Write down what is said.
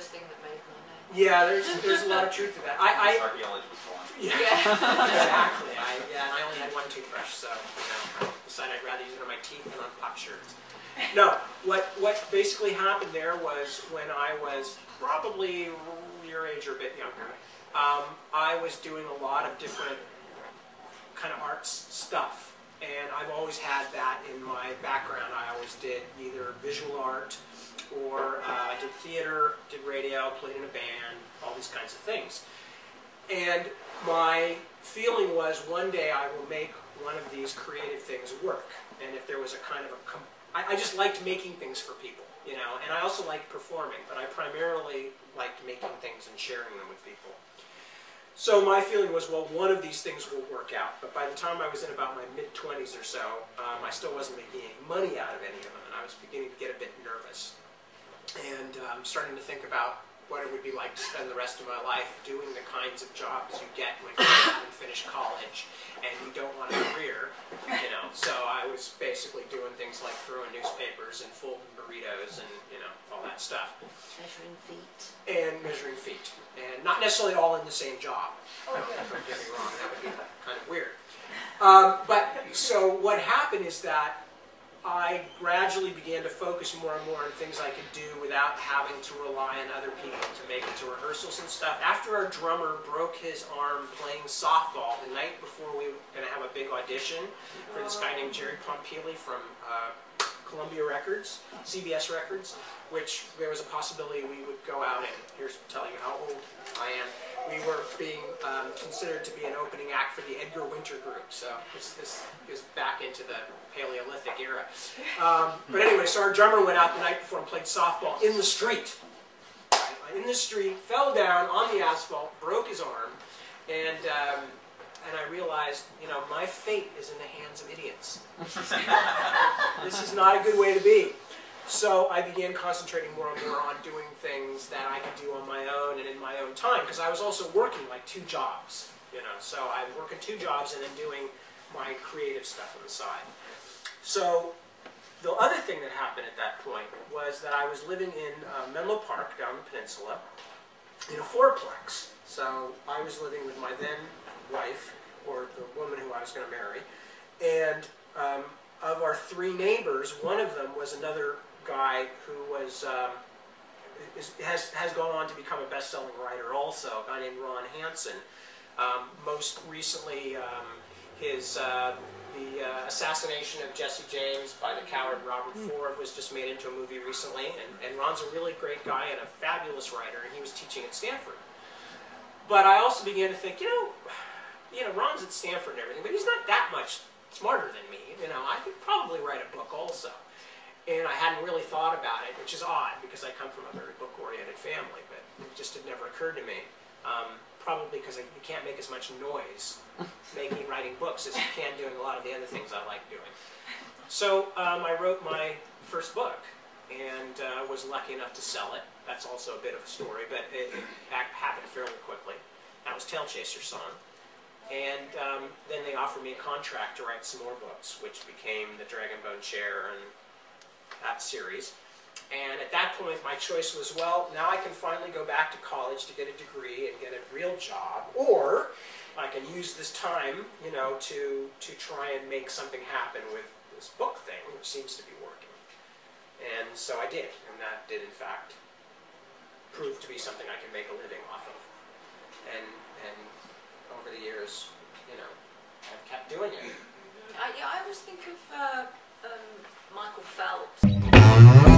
first thing that made my name. Yeah, there's a lot of truth to that. Archaeology was fun. Yeah, exactly. And I only had one toothbrush, so I decided I'd rather use it on my teeth than on pop shirts. No, what basically happened there was when I was probably your age or a bit younger, I was doing a lot of different kind of arts stuff, and I've always had that in my background. I always did either visual art, or I did theater, did radio, played in a band, all these kinds of things. And my feeling was one day I will make one of these creative things work. And if there was a kind of I just liked making things for people, you know, and I also liked performing, but I primarily liked making things and sharing them with people. So my feeling was, well, one of these things will work out. But by the time I was in about my mid-20s or so, I still wasn't making any money out of any of them, and I was beginning to get a bit nervous. And starting to think about what it would be like to spend the rest of my life doing the kinds of jobs you get when you finish college and you don't want a career, you know. So I was basically doing things like throwing newspapers and folding burritos and, you know, all that stuff. Measuring feet. And measuring feet. And not necessarily all in the same job. Oh, Don't get me wrong, that would be kind of weird. So what happened is that I gradually began to focus more and more on things I could do without having to rely on other people to make it to rehearsals and stuff. After our drummer broke his arm playing softball the night before we were going to have a big audition for this guy named Jerry Pompili from Columbia Records, CBS Records, which there was a possibility we would go out and, here's telling you how old I am, we were being considered to be an opening act for the Edgar Winter Group, so this goes back into the Paleolithic era. But anyway, so our drummer went out the night before and played softball in the street. In the street, fell down on the asphalt, broke his arm, and I realized, you know, my fate is in the hands of idiots. This is not a good way to be. So I began concentrating more and more on doing things that I could do on my own and in my own time, because I was also working like 2 jobs, you know. So I'm working 2 jobs and then doing my creative stuff on the side. So the other thing that happened at that point was that I was living in Menlo Park down the peninsula in a 4-plex. So I was living with my then wife, or the woman who I was going to marry, and of our 3 neighbors, one of them was another guy who was has gone on to become a best-selling writer also, a guy named Ron Hansen. Most recently, the assassination of Jesse James by the coward Robert Ford was just made into a movie recently, and Ron's a really great guy and a fabulous writer, and he was teaching at Stanford. But I also began to think, you know, Ron's at Stanford and everything, but he's not that much smarter than me. You know, I could probably write a book also. And I hadn't really thought about it, which is odd because I come from a very book-oriented family, but it just had never occurred to me. Probably because you can't make as much noise writing books as you can doing a lot of the other things I like doing. So I wrote my first book and was lucky enough to sell it. That's also a bit of a story, but it happened fairly quickly. That was Tail Chaser Song. And then they offered me a contract to write some more books, which became The Dragon Bone Chair and that series. And at that point, my choice was, well, now I can finally go back to college to get a degree and get a real job, or I can use this time, you know, to try and make something happen with this book thing, which seems to be working. And so I did, and that did, in fact, prove to be something I can make a living off of. And over the years, you know, I've kept doing it. Yeah, I always think of Michael Phelps.